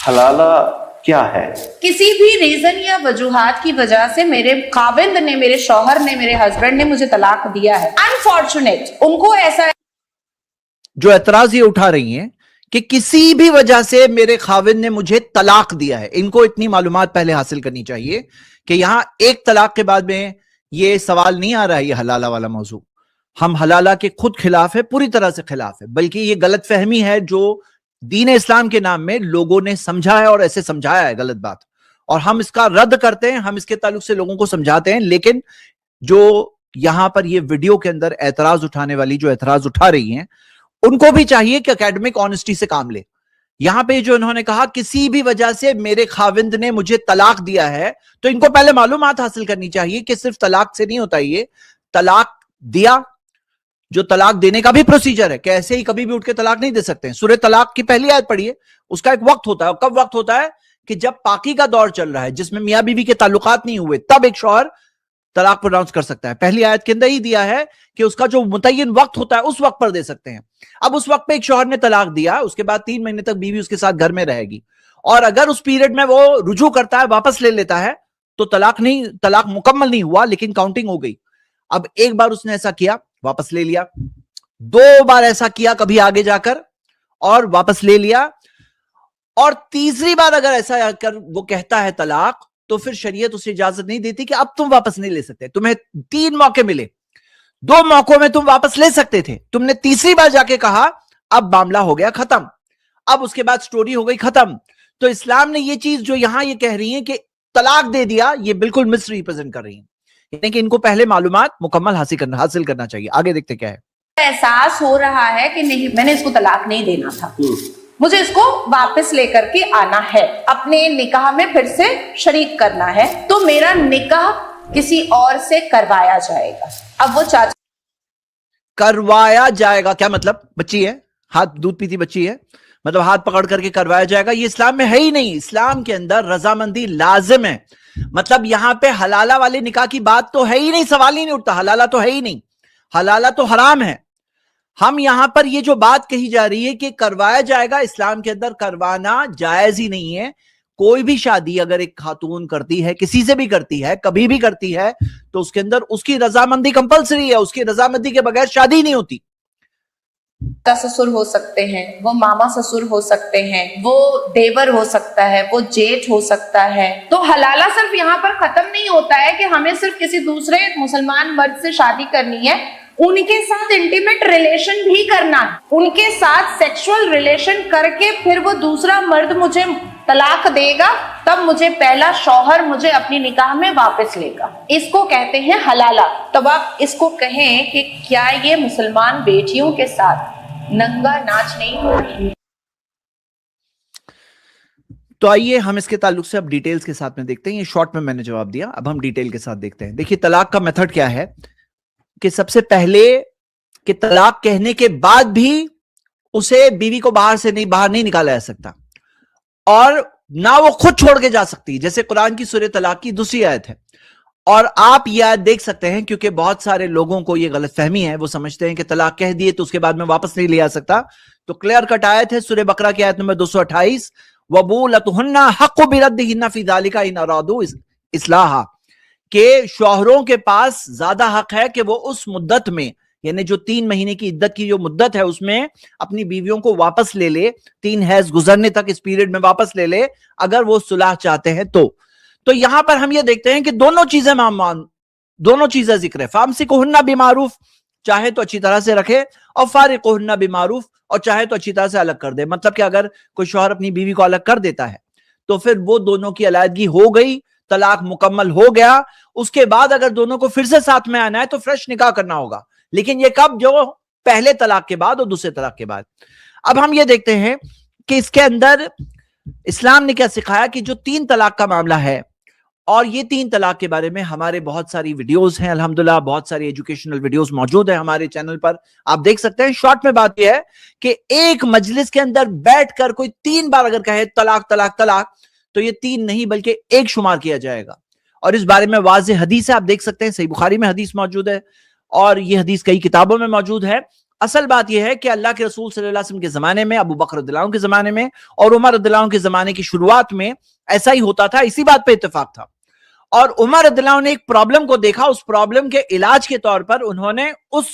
حلالہ کیا ہے؟ کسی بھی ریزن یا وجوہات کی وجہ سے میرے خاوند نے، میرے شوہر نے، میرے ہسبینڈ نے مجھے طلاق دیا ہے، انفارچونیٹ ان کو ایسا جو اعتراض یہ اٹھا رہی ہیں کہ کسی بھی وجہ سے میرے خاوند نے مجھے طلاق دیا ہے، ان کو اتنی معلومات پہلے حاصل کرنی چاہیے کہ یہاں ایک طلاق کے بعد میں یہ سوال نہیں آ رہا ہے، یہ حلالہ والا موضوع ہم حلالہ کے خود خلاف ہے، پوری طرح سے خلاف ہے، بلکہ یہ غلط فہمی ہے جو دین اسلام کے نام میں لوگوں نے سمجھا ہے اور ایسے سمجھایا ہے غلط بات، اور ہم اس کا رد کرتے ہیں، ہم اس کے تعلق سے لوگوں کو سمجھاتے ہیں، لیکن جو یہاں پر یہ ویڈیو کے اندر اعتراض اٹھانے والی جو اعتراض اٹھا رہی ہیں ان کو بھی چاہیے کہ اکیڈمک آنےسٹی سے کام لے۔ یہاں پہ جو انہوں نے کہا کسی بھی وجہ سے میرے خاوند نے مجھے طلاق دیا ہے، تو ان کو پہلے معلومات حاصل کرنی چاہیے کہ صرف طلاق سے نہیں ہوتا، یہ طلاق دیا، جو طلاق دینے کا بھی پروسیجر ہے کہ ایسے ہی کبھی بھی اٹھ کے طلاق نہیں دے سکتے ہیں۔ سورہ طلاق کی پہلی آیت پڑھیے، اس کا ایک وقت ہوتا ہے، اور کب وقت ہوتا ہے کہ جب پاکی کا دور چل رہا ہے، جس میں میاں بیوی کے تعلقات نہیں ہوئے، تب ایک شوہر طلاق پروناؤنس کر سکتا ہے۔ پہلی آیت کے اندر ہی دیا ہے کہ اس کا جو متعین وقت ہوتا ہے اس وقت پر دے سکتے ہیں۔ اب اس وقت پہ ایک شوہر نے طلاق دیا، اس کے بعد 3 مہینے تک بیوی اس کے ساتھ گھر میں رہے گی، اور اگر اس پیریڈ میں وہ رجوع کرتا ہے، واپس لے لیتا ہے، تو طلاق مکمل نہیں ہوا لیکن کاؤنٹنگ ہو گئی۔ اب ایک بار اس نے ایسا کیا، واپس لے لیا، 2 بار ایسا کیا کبھی آگے جا کر اور واپس لے لیا، اور تیسری بار اگر ایسا کر وہ کہتا ہے طلاق، تو پھر شریعت اسے اجازت نہیں دیتی کہ اب تم واپس نہیں لے سکتے۔ تمہیں 3 موقع ملے، 2 موقعوں میں تم واپس لے سکتے تھے، تم نے تیسری بار جا کے کہا، اب معاملہ ہو گیا ختم، اب اس کے بعد سٹوری ہو گئی ختم۔ تو اسلام نے یہ چیز جو یہاں یہ کہہ رہی ہیں کہ طلاق دے دیا، یہ بالکل مس ریپرزینٹ کر رہی ہیں، یعنی کہ ان کو پہلے معلومات مکمل حاصل کرنا چاہیے۔ آگے دیکھتے کیا ہے۔ احساس ہو رہا ہے کہ نہیں، میں نے اس کو طلاق نہیں دینا تھا، مجھے اس کو واپس لے کر کے آنا ہے، اپنے نکاح میں پھر سے شریک کرنا ہے، تو میرا نکاح کسی اور سے کروایا جائے گا۔ اب وہ چاچا کروایا جائے گا کیا مطلب؟ بچی ہے، ہاتھ دودھ پیتی بچی ہے، مطلب ہاتھ پکڑ کر کے کروایا جائے گا، یہ اسلام میں ہے ہی نہیں۔ اسلام کے اندر رضامندی لازم ہے، مطلب یہاں پہ حلالہ والے نکاح کی بات تو ہے ہی نہیں، سوال ہی نہیں اٹھتا، حلالہ تو ہے ہی نہیں، حلالہ تو حرام ہے۔ ہم یہاں پر یہ جو بات کہی جا رہی ہے کہ کروایا جائے گا، اسلام کے اندر کروانا جائز ہی نہیں ہے۔ کوئی بھی شادی اگر ایک خاتون کرتی ہے، کسی سے بھی کرتی ہے، کبھی بھی کرتی ہے، تو اس کے اندر اس کی رضامندی کمپلسری ہے، اس کی رضامندی کے بغیر شادی نہیں ہوتی۔ سسر ہو سکتے ہیں، وہ ماما سسر ہو سکتے ہیں، وہ دیور ہو سکتا ہے، وہ جیٹھ ہو سکتا ہے۔ تو حلالہ صرف یہاں پر ختم نہیں ہوتا ہے کہ ہمیں صرف کسی دوسرے مسلمان مرد سے شادی کرنی ہے، ان کے ساتھ انٹیمیٹ ریلیشن بھی کرنا ہے، ان کے ساتھ سیکشول ریلیشن کر کے پھر وہ دوسرا مرد مجھے طلاق دے گا، تب مجھے پہلا شوہر مجھے اپنی نکاح میں واپس لے گا، اس کو کہتے ہیں حلالہ۔ تب آپ اس کو کہیں کہ کیا یہ مسلمان بیٹیوں کے ساتھ ننگا ناچ نہیں ہو رہی؟ تو آئیے ہم اس کے تعلق سے اب ڈیٹیلز کے ساتھ میں دیکھتے ہیں۔ یہ شارٹ میں نے جواب دیا، اب ہم ڈیٹیل کے ساتھ دیکھتے ہیں۔ دیکھیے طلاق کا میتھڈ کیا ہے کہ سب سے پہلے کہ طلاق کہنے کے بعد بھی اسے بیوی کو باہر نہیں نکالا جا سکتا، اور نہ وہ خود چھوڑ کے جا سکتی، جیسے قرآن کی سورہ طلاق کی 2 آیت ہے۔ اور آپ یہ آیت دیکھ سکتے ہیں، کیونکہ بہت سارے لوگوں کو یہ غلط فہمی ہے، وہ سمجھتے ہیں کہ طلاق کہہ دیے تو اس کے بعد میں واپس نہیں لیا سکتا، تو کلیئر کٹ آیت ہے سورہ بقرہ کی آیت نمبر 228، وَبُولَتُهُنَّ حَقُّ بِرَدِّهِنَّ فِي ذَلِكَ إِنْ أَرَادُوا إِصْلَاحًا، کہ شوہروں کے پاس زیادہ حق ہے کہ وہ اس مدت میں، یعنی جو 3 مہینے کی عدت کی جو مدت ہے، اس میں اپنی بیویوں کو واپس لے لے، 3 حیض گزرنے تک اس پیریڈ میں واپس لے لے، اگر وہ صلح چاہتے ہیں تو یہاں پر ہم یہ دیکھتے ہیں کہ دونوں چیزیں ذکر ہے۔ فَامْسِكُوهُنَّ بِمَعْرُوفٍ، چاہے تو اچھی طرح سے رکھے، اور فَارِقُوهُنَّ بِمَعْرُوفٍ، اور چاہے تو اچھی طرح سے الگ کر دے، مطلب کہ اگر کوئی شوہر اپنی بیوی کو الگ کر دیتا ہے تو پھر وہ دونوں کی علیحدگی ہو گئی، طلاق مکمل ہو گیا۔ اس کے بعد اگر دونوں کو پھر سے ساتھ میں آنا ہے تو فریش نکاح کرنا ہوگا، لیکن یہ کب؟ جو پہلے طلاق کے بعد اور دوسرے طلاق کے بعد۔ اب ہم یہ دیکھتے ہیں کہ اس کے اندر اسلام نے کیا سکھایا کہ جو 3 طلاق کا معاملہ ہے، اور یہ 3 طلاق کے بارے میں ہمارے بہت ساری ویڈیوز ہیں، الحمدللہ بہت ساری ایجوکیشنل ویڈیوز موجود ہیں ہمارے چینل پر، آپ دیکھ سکتے ہیں۔ شارٹ میں بات یہ ہے کہ ایک مجلس کے اندر بیٹھ کر کوئی 3 بار اگر کہے طلاق طلاق طلاق، تو یہ 3 نہیں بلکہ 1 شمار کیا جائے گا، اور اس بارے میں واضح حدیث ہے، آپ دیکھ سکتے ہیں، صحیح بخاری میں حدیث موجود ہے، اور یہ حدیث کئی کتابوں میں موجود ہے، اصل بات یہ ہے کہ اللہ کے رسول صلی اللہ علیہ وسلم کے زمانے میں، ابو بکر رضی اللہ عنہ کے زمانے میں اور عمر رضی اللہ عنہ کے زمانے کی شروعات میں ایسا ہی ہوتا تھا، اسی بات پہ اتفاق تھا. اور عمر رضی اللہ عنہ نے ایک پرابلم کو دیکھا، اس پرابلم کے علاج کے طور پر انہوں نے اس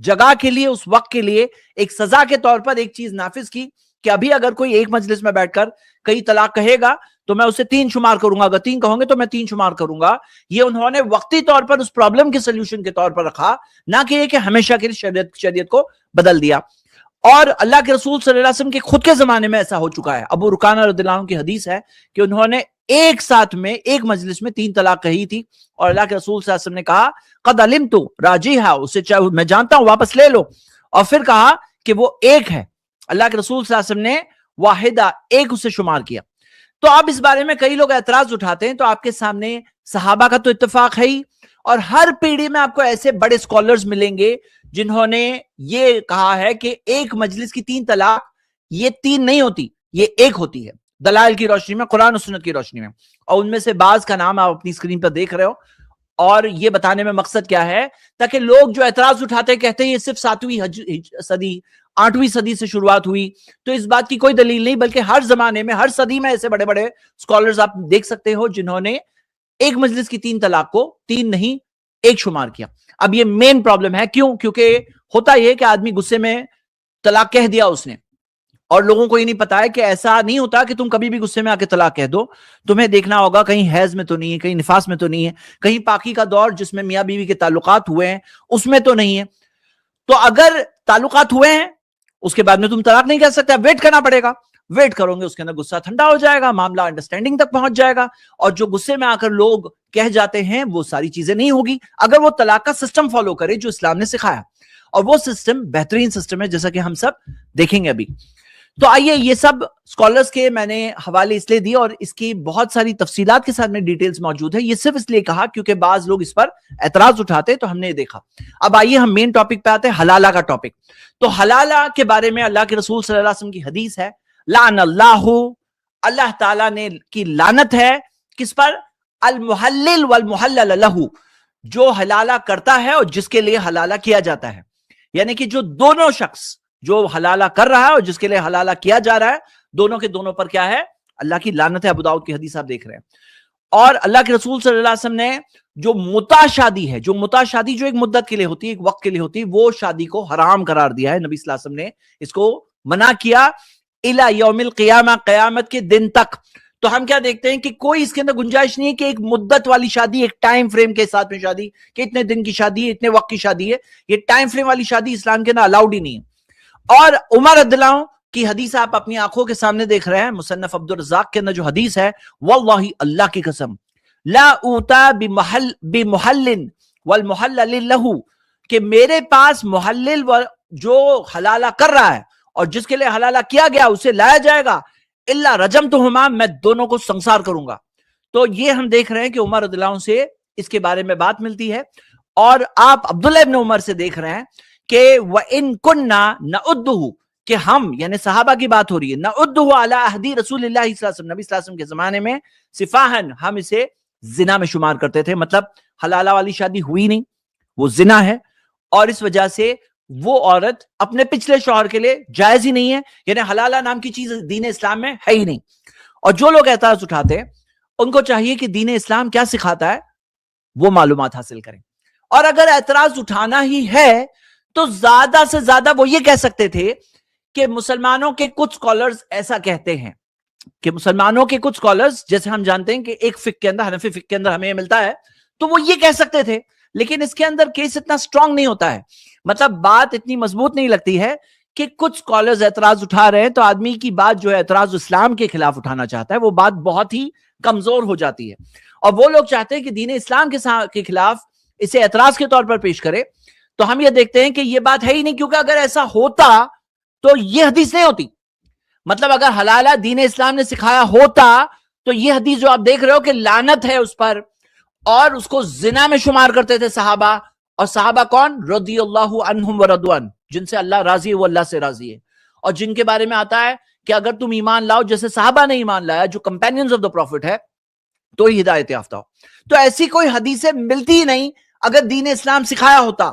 جگہ کے لیے، اس وقت کے لیے ایک سزا کے طور پر ایک چیز نافذ کی کہ ابھی اگر کوئی ایک مجلس میں بیٹھ کر کئی طلاق کہے گا تو میں اسے 3 شمار کروں گا، اگر 3 کہوں گے تو میں 3 شمار کروں گا. یہ انہوں نے وقتی طور پر اس پرابلم کے سلوشن کے طور پر رکھا، نہ کہ یہ کہ ہمیشہ کے شریعت کو بدل دیا. اور اللہ کے رسول صلی اللہ علیہ وسلم کے خود کے زمانے میں ایسا ہو چکا ہے. ابو رکانہ رضی اللہ عنہ کی حدیث ہے کہ انہوں نے ایک ساتھ میں ایک مجلس میں 3 طلاق کہی تھی، اور اللہ کے رسول صلی اللہ علیہ وسلم نے کہا قد علمت راجیہا، اسے میں جانتا ہوں، واپس لے لو. اور پھر کہا کہ وہ ایک ہے. اللہ کے رسول صلی اللہ علیہ وسلم نے واحدہ، ایک اسے شمار کیا. تو اب اس بارے میں کئی لوگ اعتراض اٹھاتے ہیں، تو آپ کے سامنے صحابہ کا تو اتفاق ہے ہی، اور ہر پیڑھی میں آپ کو ایسے بڑے اسکالرز ملیں گے جنہوں نے یہ کہا ہے کہ ایک مجلس کی 3 طلاق یہ 3 نہیں ہوتی، یہ ایک ہوتی ہے، دلائل کی روشنی میں، قرآن و سنت کی روشنی میں. اور ان میں سے بعض کا نام آپ اپنی اسکرین پر دیکھ رہے ہو. اور یہ بتانے میں مقصد کیا ہے، تاکہ لوگ جو اعتراض اٹھاتے ہیں، کہتے ہیں یہ صرف 7ویں صدی 8ویں صدی سے شروعات ہوئی، تو اس بات کی کوئی دلیل نہیں، بلکہ ہر زمانے میں، ہر صدی میں ایسے بڑے بڑے اسکالرز آپ دیکھ سکتے ہو جنہوں نے ایک مجلس کی 3 طلاق کو 3 نہیں 1 شمار کیا. اب یہ مین پرابلم ہے. کیوں؟ کیونکہ ہوتا یہ کہ آدمی غصے میں طلاق کہہ دیا اس نے، اور لوگوں کو یہ نہیں پتا ہے کہ ایسا نہیں ہوتا کہ تم کبھی بھی غصے میں آ کے طلاق کہہ دو. تمہیں دیکھنا ہوگا کہیں حیض میں تو نہیں ہے، کہیں نفاس میں تو نہیں ہے، کہیں پاکی کا دور جس میں میاں بیوی کے تعلقات ہوئے ہیں اس میں تو نہیں ہے. تو اگر تعلقات ہوئے ہیں اس کے بعد میں تم طلاق نہیں کہہ سکتے، ویٹ کرنا پڑے گا. ویٹ کرو گے، اس کے اندر غصہ ٹھنڈا ہو جائے گا، معاملہ انڈرسٹینڈنگ تک پہنچ جائے گا، اور جو غصے میں آ کر لوگ کہہ جاتے ہیں وہ ساری چیزیں نہیں ہوگی اگر وہ طلاق کا سسٹم فالو کرے جو اسلام نے سکھایا. اور وہ سسٹم بہترین سسٹم ہے، جیسا کہ ہم سب دیکھیں گے ابھی. تو آئیے، یہ سب اسکالرز کے میں نے حوالے اس لیے دیے، اور اس کی بہت ساری تفصیلات کے ساتھ میں ڈیٹیلز موجود ہے. یہ صرف اس لیے کہا کیونکہ بعض لوگ اس پر اعتراض اٹھاتے تو ہم نے دیکھا. اب آئیے ہم مین ٹاپک پہ آتے ہیں، حلالہ کا ٹاپک. تو حلالہ کے بارے میں اللہ کے رسول صلی اللہ علیہ وسلم کی حدیث ہے، لعن اللہ، اللہ تعالیٰ نے کی لعنت ہے کس پر؟ المحلل والمحلل لہ، جو حلالہ کرتا ہے اور جس کے لیے حلالہ کیا جاتا ہے. یعنی کہ جو دونوں شخص، جو حلالہ کر رہا ہے اور جس کے لیے حلالہ کیا جا رہا ہے، دونوں کے دونوں پر کیا ہے؟ اللہ کی لعنت ہے. ابو داؤد کی حدیث آپ دیکھ رہے ہیں. اور اللہ کے رسول صلی اللہ علیہ وسلم نے جو متع شادی ہے، جو متع شادی جو ایک مدت کے لیے ہوتی ہے، ایک وقت کے لیے ہوتی ہے، وہ شادی کو حرام قرار دیا ہے. نبی صلی اللہ علیہ وسلم نے اس کو منع کیا الی یوم القیامہ، قیامت کے دن تک. تو ہم کیا دیکھتے ہیں کہ کوئی اس کے اندر گنجائش نہیں ہے کہ ایک مدت والی شادی، ایک ٹائم فریم کے ساتھ میں شادی، کہ اتنے دن کی شادی ہے، اتنے وقت کی شادی ہے. یہ ٹائم فریم والی شادی اسلام کے اندر الاؤڈ ہی نہیں ہے. اور عمر رضی اللہ عنہ کی حدیث آپ اپنی آنکھوں کے سامنے دیکھ رہے ہیں، مصنف عبد الرزاق کے اندر جو حدیث ہے، واللہ اللہ کی قسم، لا اوتا بمحلل والمحلل لہ، کہ میرے پاس محلل جو حلالہ کر رہا ہے اور جس کے لیے حلالہ کیا گیا اسے لایا جائے گا، الا رجمتہما، میں دونوں کو سنسار کروں گا. تو یہ ہم دیکھ رہے ہیں کہ عمر رضی اللہ عنہ سے اس کے بارے میں بات ملتی ہے. اور آپ عبداللہ ابن عمر سے دیکھ رہے ہیں کہ وَإِن كُنَّا نَعُدُّهُ، کہ ہم، یعنی صحابہ کی بات ہو رہی ہے، نَعُدُّهُ عَلَىٰ عَهْدِ رسول اللہ صلی اللہ علیہ وسلم، نبی صلی اللہ علیہ وسلم کے زمانے میں صفاحً، ہم اسے زنا میں شمار کرتے تھے. مطلب حلالہ والی شادی ہوئی نہیں، وہ زنا ہے، اور اس وجہ سے وہ عورت اپنے پچھلے شوہر کے لیے جائز ہی نہیں ہے. یعنی حلالہ نام کی چیز دین اسلام میں ہے ہی نہیں. اور جو لوگ اعتراض اٹھاتے ہیں ان کو چاہیے کہ دین اسلام کیا سکھاتا ہے وہ معلومات حاصل کریں. اور اگر اعتراض اٹھانا ہی ہے تو زیادہ سے زیادہ وہ یہ کہہ سکتے تھے کہ مسلمانوں کے کچھ اسکالرز ایسا کہتے ہیں، کہ مسلمانوں کے کچھ اسکالرز، جیسے ہم جانتے ہیں کہ ایک فقہ کے اندر، حنفی فقہ کے اندر ہمیں ملتا ہے، تو وہ یہ کہہ سکتے تھے. لیکن اس کے اندر کیس اتنا سٹرونگ نہیں ہوتا ہے، مطلب بات اتنی مضبوط نہیں لگتی ہے کہ کچھ اسکالرز اعتراض اٹھا رہے ہیں تو آدمی کی بات جو ہے اعتراض اسلام کے خلاف اٹھانا چاہتا ہے، وہ بات بہت ہی کمزور ہو جاتی ہے. اور وہ لوگ چاہتے ہیں کہ دین اسلام کے خلاف اسے اعتراض کے طور پر پیش کرے. تو ہم یہ دیکھتے ہیں کہ یہ بات ہے ہی نہیں، کیونکہ اگر ایسا ہوتا تو یہ حدیث نہیں ہوتی. مطلب اگر حلالہ دین اسلام نے سکھایا ہوتا تو یہ حدیث جو آپ دیکھ رہے ہو کہ لعنت ہے اس پر، اور اس کو زنا میں شمار کرتے تھے صحابہ. اور صحابہ کون؟ رضی اللہ عنہم ورضوان، جن سے اللہ راضی ہے، وہ اللہ سے راضی ہے، اور جن کے بارے میں آتا ہے کہ اگر تم ایمان لاؤ جیسے صحابہ نے ایمان لایا، جو کمپینینز آف دا پروفٹ ہے، تو ہی ہدایت یافتہ ہو. تو ایسی کوئی حدیثیں ملتی ہی نہیں اگر دین اسلام سکھایا ہوتا.